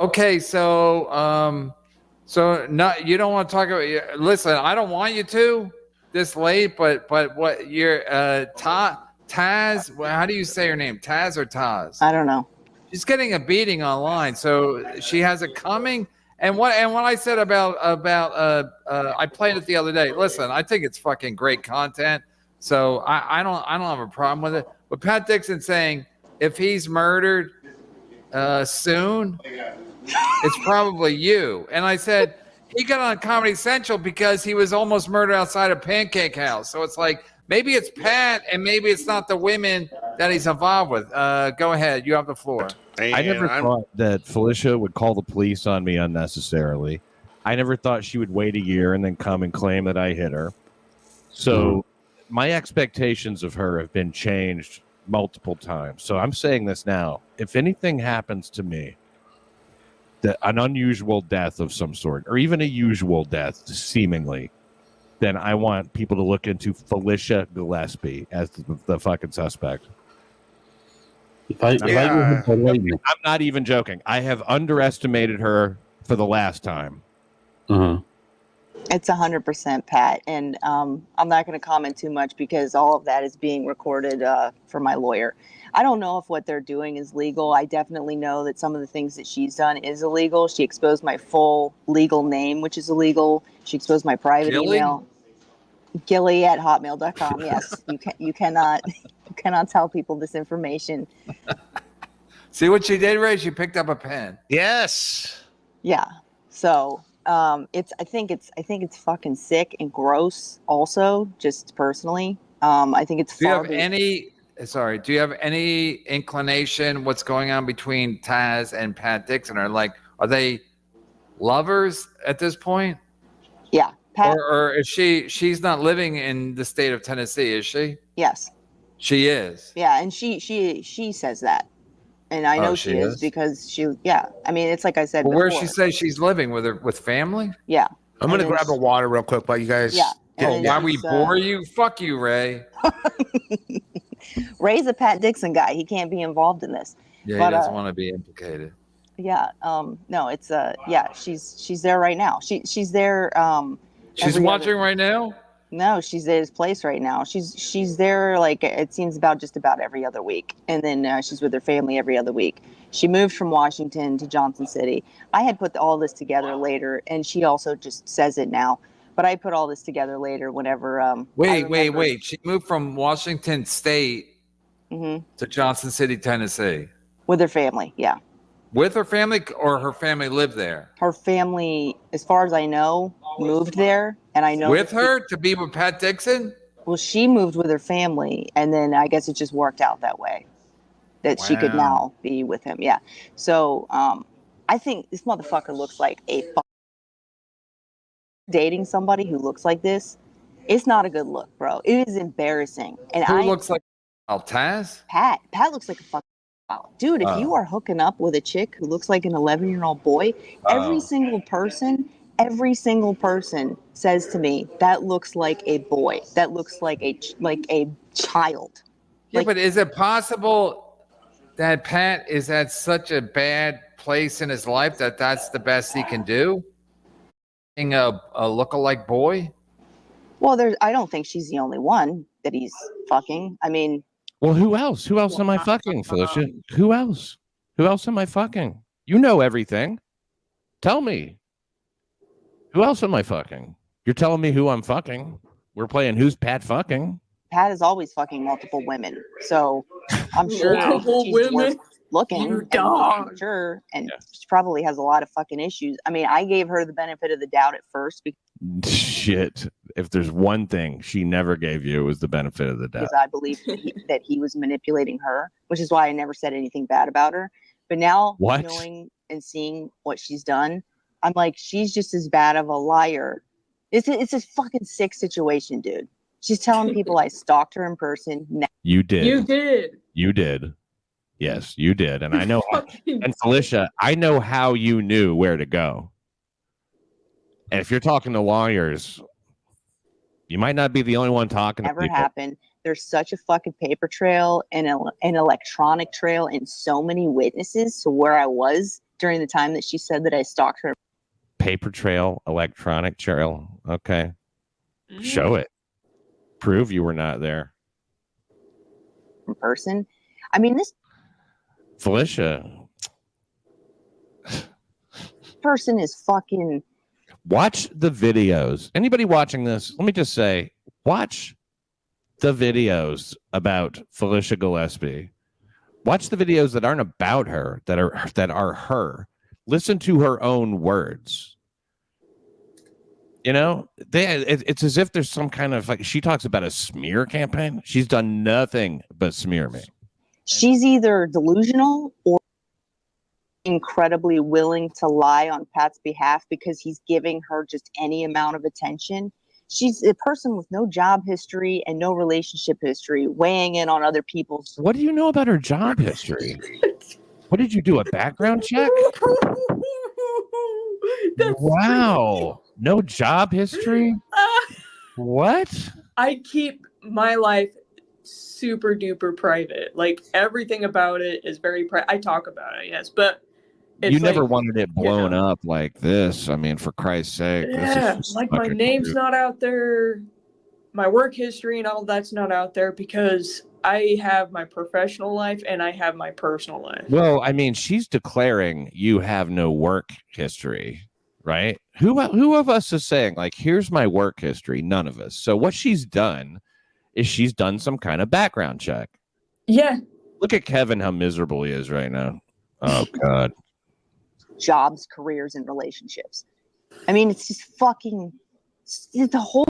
Okay, so not you don't want to talk about. Listen, I don't want you to this late, but what you're Taz? How do you say her name? Taz or Taz? I don't know. She's getting a beating online, so she has it coming. And what I said about I played it the other day. Listen, I think it's fucking great content, so I don't have a problem with it. But Pat Dixon saying if he's murdered soon, it's probably you. And I said he got on Comedy Central because he was almost murdered outside a Pancake House. So it's like maybe it's Pat, and maybe it's not the women that he's involved with. Go ahead, you have the floor. I never thought that Felicia would call the police on me unnecessarily. I never thought she would wait a year and then come and claim that I hit her. So my expectations of her have been changed multiple times. So I'm saying this now. If anything happens to me, an unusual death of some sort, or even a usual death, seemingly, then I want people to look into Felicia Gillespie as the fucking suspect. I'm not even joking. I have underestimated her for the last time. It's 100% Pat, and I'm not going to comment too much because all of that is being recorded for my lawyer. I don't know if what they're doing is legal. I definitely know that some of the things that she's done is illegal. She exposed my full legal name, which is illegal. She exposed my private email. Gilly@hotmail.com. Yes, you cannot tell people this information. See what she did, Ray? She picked up a pen. Yes. Yeah. So I think it's fucking sick and gross. Also, just personally, I think it's. Do you have any inclination what's going on between Taz and Pat Dixon? Are they lovers at this point? Yeah. Pat, or is she's not living in the state of Tennessee, is she? Yes. She is. Yeah, and she says that. And I know she is because I mean, it's like I said before. Where she says she's living with family? Yeah. I'm going to grab a water real quick while you guys. Yeah. Why we bore you? Fuck you, Ray. Ray's a Pat Dixon guy. He can't be involved in this. Yeah, he doesn't want to be implicated. Yeah. No, it's she's there right now. She's there. She's watching right now? No, she's at his place right now. She's there like it seems just about every other week, and then she's with her family every other week. She moved from Washington to Johnson City. I had put all this together later, and she also just says it now. But I put all this together later whenever. Wait. She moved from Washington State to Johnson City, Tennessee. With her family, yeah. With her family, or her family lived there? Her family, as far as I know, moved there. And I know with her to be with Pat Dixon? Well, she moved with her family, and then I guess it just worked out that way. That she could now be with him, yeah. So I think this motherfucker looks like dating somebody who looks like this. It's not a good look, bro. It is embarrassing. And who looks like Taz? Pat looks like a fucking dude. If you are hooking up with a chick who looks like an 11-year-old boy, every single person says to me, that looks like a boy. That looks like a child. Yeah, but is it possible that Pat is at such a bad place in his life that that's the best he can do? Being a lookalike boy? Well, I don't think she's the only one that he's fucking. I mean, well, who else? Who else am I fucking, Felicia? Who else? Who else am I fucking? You know everything. Tell me. Who else am I fucking? You're telling me who I'm fucking. We're playing who's Pat fucking. Pat is always fucking multiple women. So I'm sure she's worth looking. I'm sure. And she probably has a lot of fucking issues. I mean, I gave her the benefit of the doubt at first. Shit. If there's one thing she never gave you, it was the benefit of the doubt. Because I believe that he was manipulating her, which is why I never said anything bad about her. But now knowing and seeing what she's done, I'm like, she's just as bad of a liar. It's a fucking sick situation, dude. She's telling people I stalked her in person. You did. You did. You did. Yes, you did. And I know, and Felicia, I know how you knew where to go. And if you're talking to lawyers, you might not be the only one talking to people. Never happened. There's such a fucking paper trail and an electronic trail and so many witnesses to where I was during the time that she said that I stalked her. Paper trail, electronic trail. Okay. Show it. Prove you were not there. In person. I mean, this Felicia. person is fucking. Watch the videos. Anybody watching this, let me just say, watch the videos about Felicia Gillespie. Watch the videos that aren't about her, that are her. Listen to her own words. You know, it's as if there's some kind of, like, she talks about a smear campaign. She's done nothing but smear me. She's either delusional or incredibly willing to lie on Pat's behalf because he's giving her just any amount of attention. She's a person with no job history and no relationship history, weighing in on other people's. What do you know about her job history? What did you do? A background check? Wow. No job history? What? I keep my life super duper private. Like, everything about it is very private. I talk about it, yes, but it's you never like, wanted it blown up like this. I mean, for Christ's sake. Yeah, like, my name's not out there. My work history and all that's not out there because I have my professional life and I have my personal life. Well, I mean, she's declaring you have no work history, right? Who of us is saying, like, here's my work history? None of us. So what she's done is she's done some kind of background check. Yeah. Look at Kevin, how miserable he is right now. Oh, God. Jobs, careers, and relationships. I mean, it's just fucking. The whole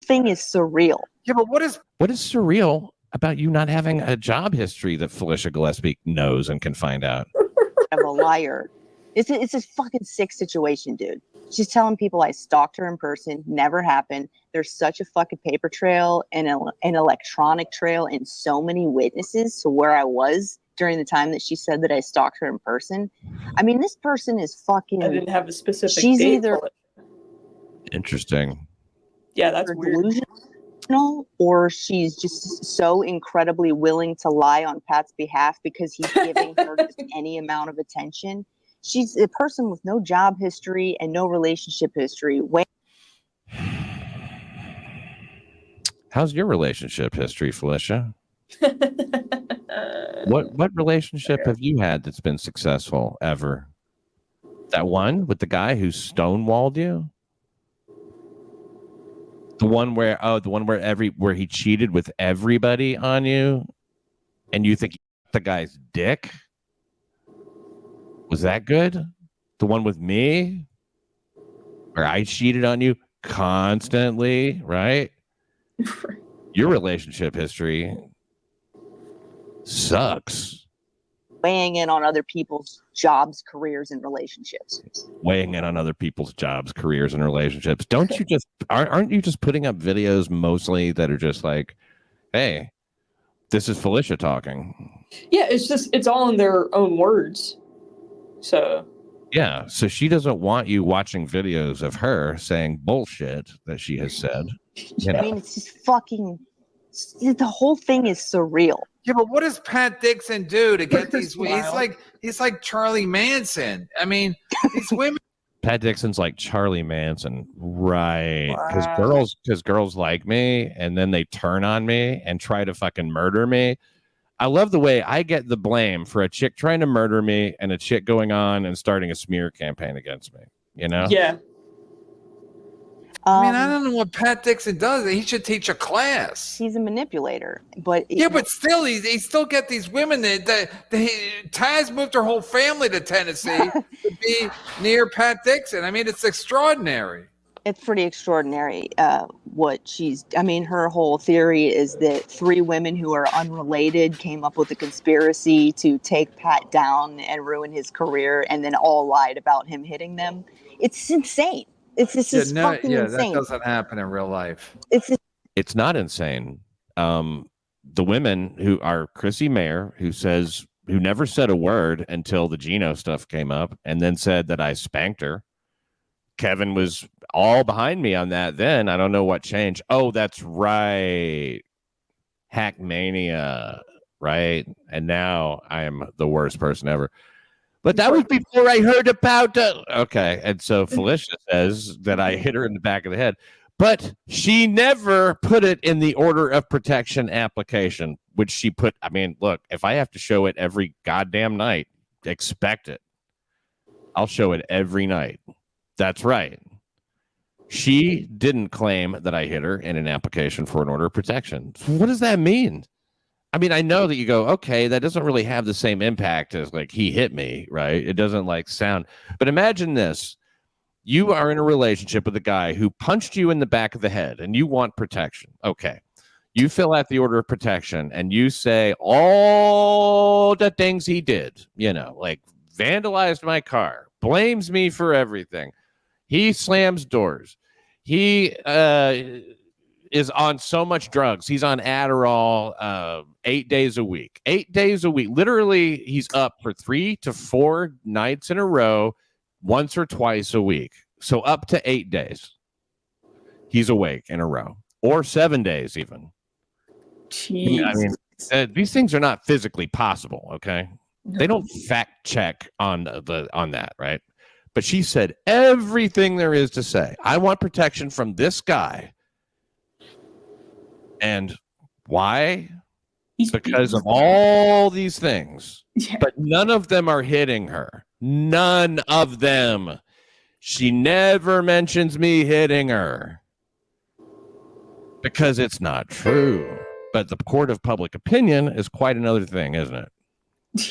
thing is surreal. Yeah, but what is surreal about you not having a job history that Felicia Gillespie knows and can find out? Of a liar. It's a fucking sick situation, dude. She's telling people I stalked her in person. Never happened. There's such a fucking paper trail and an electronic trail and so many witnesses to where I was during the time that she said that I stalked her in person. I mean, this person is fucking. I didn't have a specific. She's date either for it. Interesting. Yeah, that's weird. Delusional, or she's just so incredibly willing to lie on Pat's behalf because he's giving her just any amount of attention. She's a person with no job history and no relationship history. How's your relationship history, Felicia? What relationship have you had that's been successful ever? That one with the guy who stonewalled you? The one where where he cheated with everybody on you and you think the guy's dick? Was that good? The one with me? Where I cheated on you constantly, right? Your relationship history sucks. Weighing in on other people's jobs, careers, and relationships. Weighing in on other people's jobs, careers, and relationships. Don't you just aren't you just putting up videos mostly that are just like, hey, this is Felicia talking? Yeah, it's all in their own words. So yeah, so she doesn't want you watching videos of her saying bullshit that she has said. You know? I mean, it's just fucking. The whole thing is surreal. Yeah, but what does Pat Dixon do to get these? He's like Charlie Manson. I mean, these women. Pat Dixon's like Charlie Manson, right? Because girls like me, and then they turn on me and try to fucking murder me. I love the way I get the blame for a chick trying to murder me and a chick going on and starting a smear campaign against me. You know? Yeah. I mean, I don't know what Pat Dixon does. He should teach a class. He's a manipulator, but but still, he still get these women Taz moved her whole family to Tennessee to be near Pat Dixon. I mean, it's extraordinary. It's pretty extraordinary. Her whole theory is that 3 women who are unrelated came up with a conspiracy to take Pat down and ruin his career, and then all lied about him hitting them. It's insane. It's just fucking insane. That doesn't happen in real life. It's not insane. The women who are Chrissy Mayer, who never said a word until the Gino stuff came up, and then said that I spanked her. Kevin was all behind me on that then. I don't know what changed. Oh, that's right. Hackmania, right? And now I am the worst person ever. But that was before I heard about okay. And so Felicia says that I hit her in the back of the head, but she never put it in the order of protection application, which she put. I mean, look, if I have to show it every goddamn night, expect it. I'll show it every night. That's right. She didn't claim that I hit her in an application for an order of protection. What does that mean? I mean, I know that you go, okay, that doesn't really have the same impact as like he hit me, right? It doesn't like sound. But imagine this. You are in a relationship with a guy who punched you in the back of the head and you want protection. Okay. You fill out the order of protection and you say all the things he did, like vandalized my car, blames me for everything. He slams doors. He is on so much drugs. He's on Adderall 8 days a week. 8 days a week. Literally, he's up for 3 to 4 nights in a row, once or twice a week. So up to 8 days. He's awake in a row. Or 7 days even. Jeez. I mean, these things are not physically possible, okay? No. They don't fact check on that, right? But she said everything there is to say. I want protection from this guy. And why? Because of all these things. Yeah. But none of them are hitting her. None of them. She never mentions me hitting her. Because it's not true. But the court of public opinion is quite another thing, isn't it?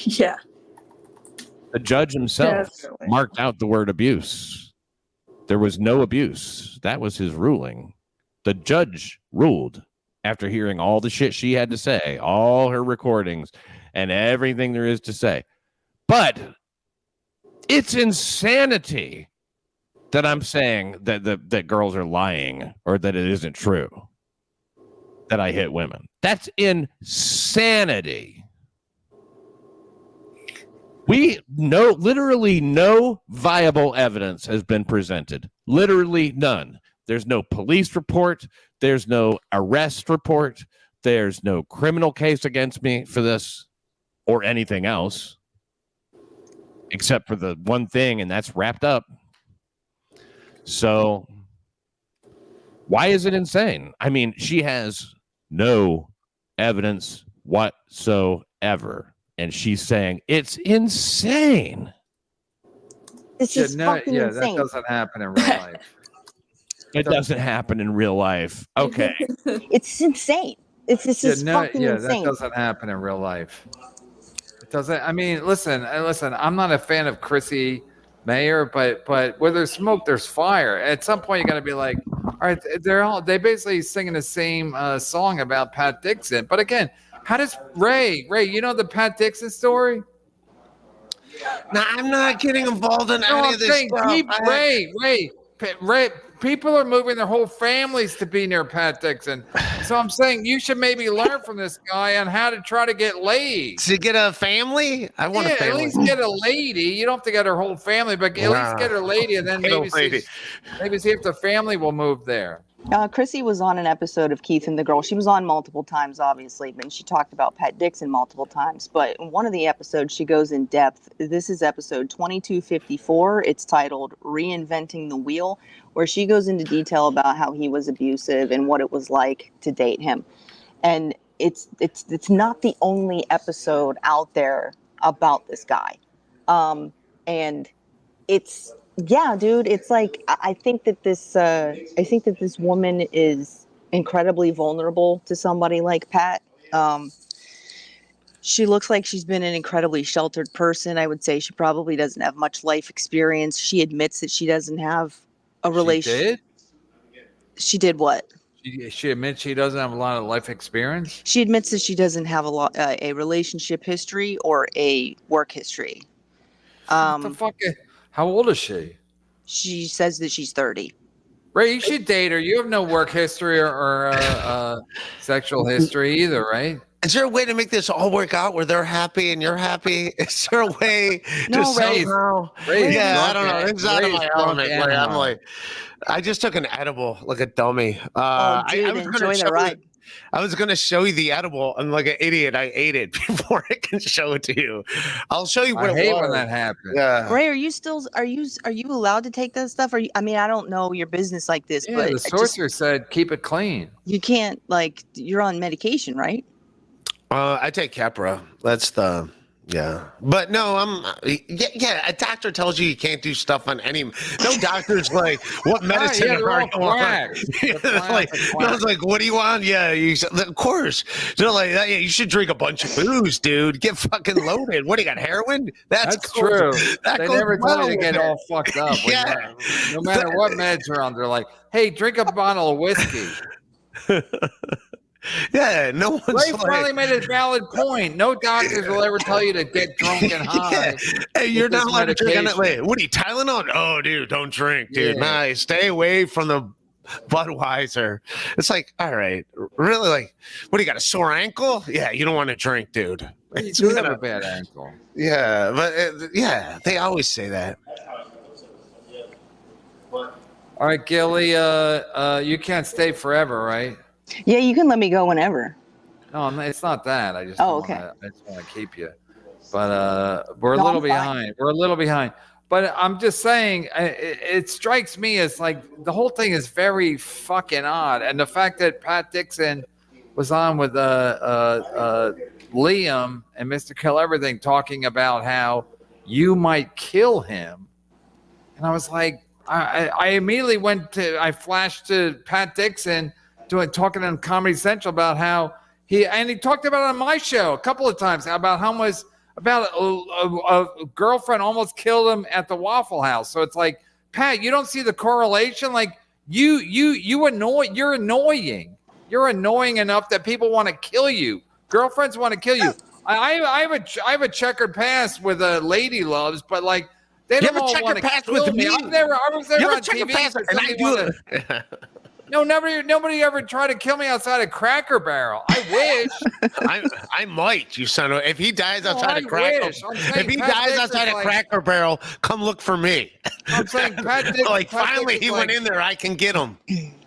Yeah. The judge himself marked out the word abuse. There was no abuse. That was his ruling. The judge ruled after hearing all the shit she had to say, all her recordings, and everything there is to say. But it's insanity that I'm saying that girls are lying or that it isn't true that I hit women. That's insanity. Literally no viable evidence has been presented. Literally none. There's no police report. There's no arrest report. There's no criminal case against me for this or anything else, except for the one thing, and that's wrapped up. So why is it insane? I mean, she has no evidence whatsoever, and she's saying it's insane. It's just fucking insane. That doesn't happen in real life. It doesn't happen in real life. Okay. It's insane. It's just fucking insane. That doesn't happen in real life. It doesn't. I mean, listen. I'm not a fan of Chrissy Mayer, but where there's smoke, there's fire. At some point, you got to be like, all right, they basically singing the same song about Pat Dixon. But again, how does Ray? You know the Pat Dixon story? No, I'm not getting involved in any of this stuff. Ray. People are moving their whole families to be near Pat Dixon. So I'm saying you should maybe learn from this guy on how to try to get laid. To get a family? I want a family. At least get a lady. You don't have to get her whole family, but at least get her lady, and then maybe see if the family will move there. Chrissy was on an episode of Keith and the Girl. She was on multiple times, obviously, but she talked about Pat Dixon multiple times. But in one of the episodes, she goes in depth. This is episode 2254. It's titled Reinventing the Wheel, where she goes into detail about how he was abusive and what it was like to date him. And it's not the only episode out there about this guy. And it's... Yeah, dude, it's like I think that this woman is incredibly vulnerable to somebody like Pat. She looks like she's been an incredibly sheltered person. I would say she probably doesn't have much life experience. She admits that she doesn't have a relationship. She did what? She admits she doesn't have a lot of life experience? She admits that she doesn't have a relationship history or a work history. What the fuck? How old is she? She says that she's 30. Ray, you should date her. You have no work history or sexual history either, right? Is there a way to make this all work out where they're happy and you're happy? Is there a way to somehow? I don't know. It's out of my element. I'm like, I just took an edible like a dummy. Dude, enjoy the ride. I was gonna show you the edible, and like an idiot, I ate it before I can show it to you. I'll show you what I it hate was. when that happens. Yeah. Ray, are you allowed to take that stuff? I mean, I don't know your business like this, Yeah, but the sorcerer said keep it clean. You can't, like, you're on medication, right? I take Capra. That's the. Yeah, but no, yeah. A doctor tells you can't do stuff on any. No doctor's like, what medicine are you on? Like, no one's like, what do you want? Yeah, of course. They're like, yeah, you should drink a bunch of booze, dude. Get fucking loaded. What do you got? Heroin? That's true. They never tell you to get all fucked up. Yeah. No matter what meds you're on, they're like, hey, drink a bottle of whiskey. Yeah, no one's Ray finally made a valid point. No doctors will ever tell you to get drunk and high. Hey, you're not allowed to drink on it. Wait, what are you, Tylenol? Oh, dude, don't drink, dude. Yeah. Nah, stay away from the Budweiser. It's like, all right, really? Like, what do you got, a sore ankle? Yeah, you don't want to drink, dude. You do have a bad ankle. Yeah, but yeah, they always say that. All right, Gilly, you can't stay forever, right? Yeah, you can let me go whenever. No, it's not that. I just okay. I just want to keep you. But we're a little behind. We're a little behind. But I'm just saying, it strikes me as like the whole thing is very fucking odd. And the fact that Pat Dixon was on with Liam and Mr. Kill Everything talking about how you might kill him. And I was like, I immediately I flashed to Pat Dixon talking on Comedy Central about how he talked about it on my show a couple of times about how much about a girlfriend almost killed him at the Waffle House. So it's like, Pat, you don't see the correlation? Like you're annoying. You're annoying enough that people want to kill you. Girlfriends want to kill you. I have a checkered past with a lady loves, but like they don't all want to kill me. I was there on TV. And I do it. No, nobody ever tried to kill me outside of Cracker Barrel. I wish. I might, you son of. If he dies outside of Cracker, Cracker Barrel, come look for me. I'm saying Pat Dix, like finally he went in there. I can get him.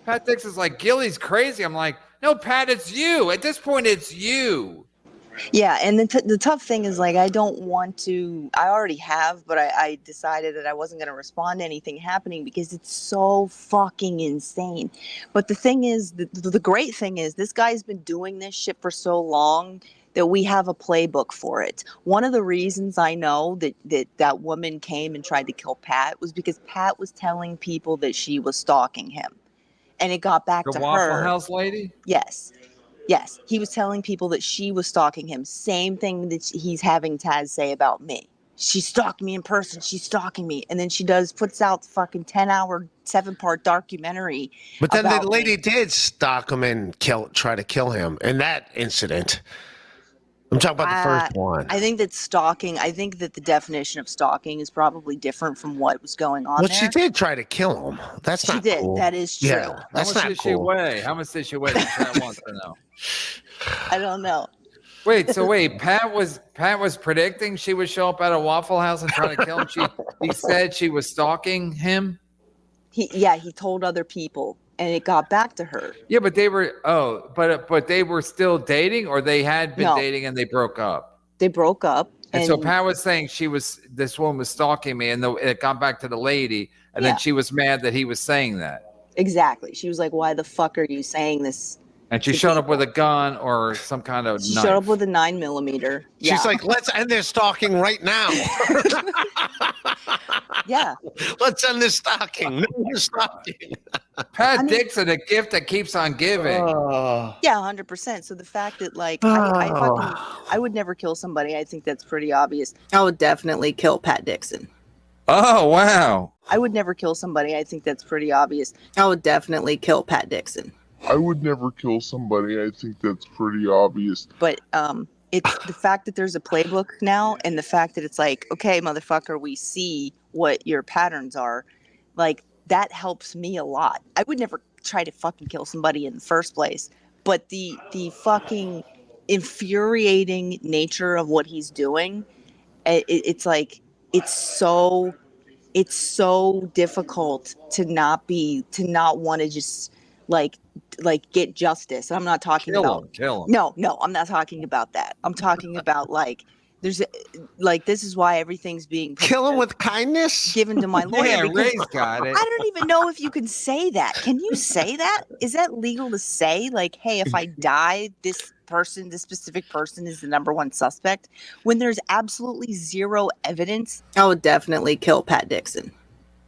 Pat Dix is like, Gilly's crazy. I'm like, no, Pat, it's you. At this point, it's you. Yeah, and the tough thing is, like, I don't want to. I already have, but I decided that I wasn't going to respond to anything happening because it's so fucking insane. But the thing is, the great thing is, this guy's been doing this shit for so long that we have a playbook for it. One of the reasons I know that woman came and tried to kill Pat was because Pat was telling people that she was stalking him, and it got back to her. The Waffle House lady? Yes, he was telling people that she was stalking him. Same thing that he's having Taz say about me. She's stalking me in person. She's stalking me. And then puts out fucking 10-hour, 7-part documentary. But then the lady did stalk him and try to kill him in that incident. I'm talking about the first one. I think that the definition of stalking is probably different from what was going on there. She did try to kill him. That's not cool. She did. That is true. Yeah, that's not cool. She weigh? How much did she weigh? Pat wants to know. I don't know. Wait, Pat was predicting she would show up at a Waffle House and try to kill him. He said she was stalking him. He told other people. And it got back to her. Yeah, but they were but they were still dating, or they had been dating and they broke up. They broke up. And so Pat was saying this woman was stalking me, and it got back to the lady, and then she was mad that he was saying that. Exactly. She was like, "Why the fuck are you saying this?" And she showed up with a gun or some kind of knife. She showed up with a 9mm. She's like, let's end this stalking right now. Yeah. Let's end this stalking. No more stalking. Pat Dixon, a gift that keeps on giving. Yeah, 100%. So the fact that, like, I would never kill somebody, I think that's pretty obvious. I would definitely kill Pat Dixon. Oh, wow. I would never kill somebody. I think that's pretty obvious. I would definitely kill Pat Dixon. I would never kill somebody. I think that's pretty obvious. But it's the fact that there's a playbook now, and the fact that it's like, okay, motherfucker, we see what your patterns are. Like, that helps me a lot. I would never try to fucking kill somebody in the first place. But the fucking infuriating nature of what he's doing, it's like, it's so difficult to not want to just like get justice. I'm not talking about kill him. No, I'm not talking about that. I'm talking about like this is why everything's being Kill him with kindness. given to my lawyer. Yeah, because Ray's got it. I don't even know if you can say that. Can you say that? Is that legal to say? Like, hey, if I die, this specific person is the number one suspect, when there's absolutely zero evidence? I would definitely kill Pat Dixon.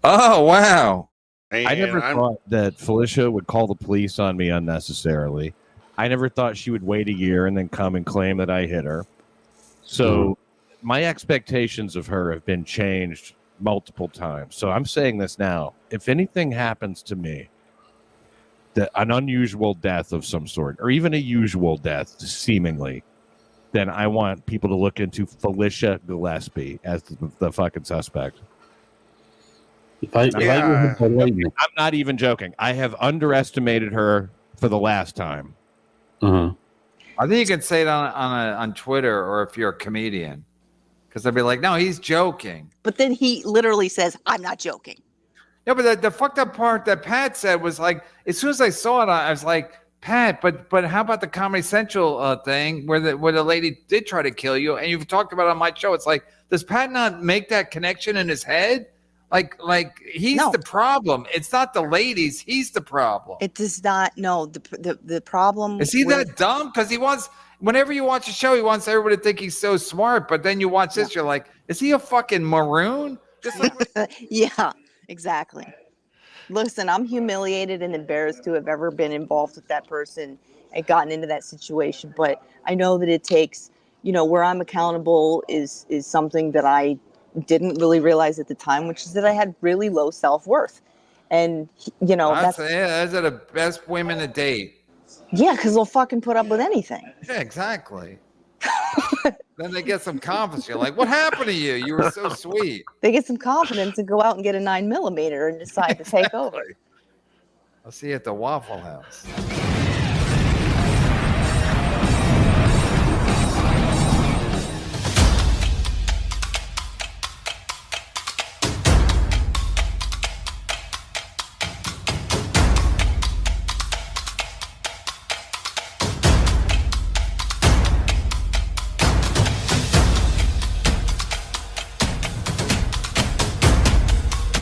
Oh, wow. I never thought that Felicia would call the police on me unnecessarily. I never thought she would wait a year and then come and claim that I hit her. So my expectations of her have been changed multiple times. So I'm saying this now. If anything happens to me, an unusual death of some sort, or even a usual death, seemingly, then I want people to look into Felicia Gillespie as the fucking suspect. I'm not even joking. I have underestimated her for the last time. I think you can say it on Twitter, or if you're a comedian, because they'll be like, "No, he's joking." But then he literally says, "I'm not joking." Yeah, but the fucked up part that Pat said was like, as soon as I saw it, I was like, Pat, but how about the Comedy Central thing where the lady did try to kill you, and you've talked about it on my show? It's like, does Pat not make that connection in his head? Like he's the problem. It's not the ladies. He's the problem. It does not. No, the problem is he that dumb? Because he wants. Whenever you watch a show, he wants everybody to think he's so smart. But then you watch this, you're like, is he a fucking maroon? Just like yeah, exactly. Listen, I'm humiliated and embarrassed to have ever been involved with that person and gotten into that situation. But I know that it takes, where I'm accountable is something that I didn't really realize at the time, which is that I had really low self-worth. And, those are the best women to date. Yeah, because they'll fucking put up with anything. Yeah, exactly. Then they get some confidence. You're like, what happened to you? You were so sweet. They get some confidence and go out and get a 9mm and decide to take over. I'll see you at the Waffle House.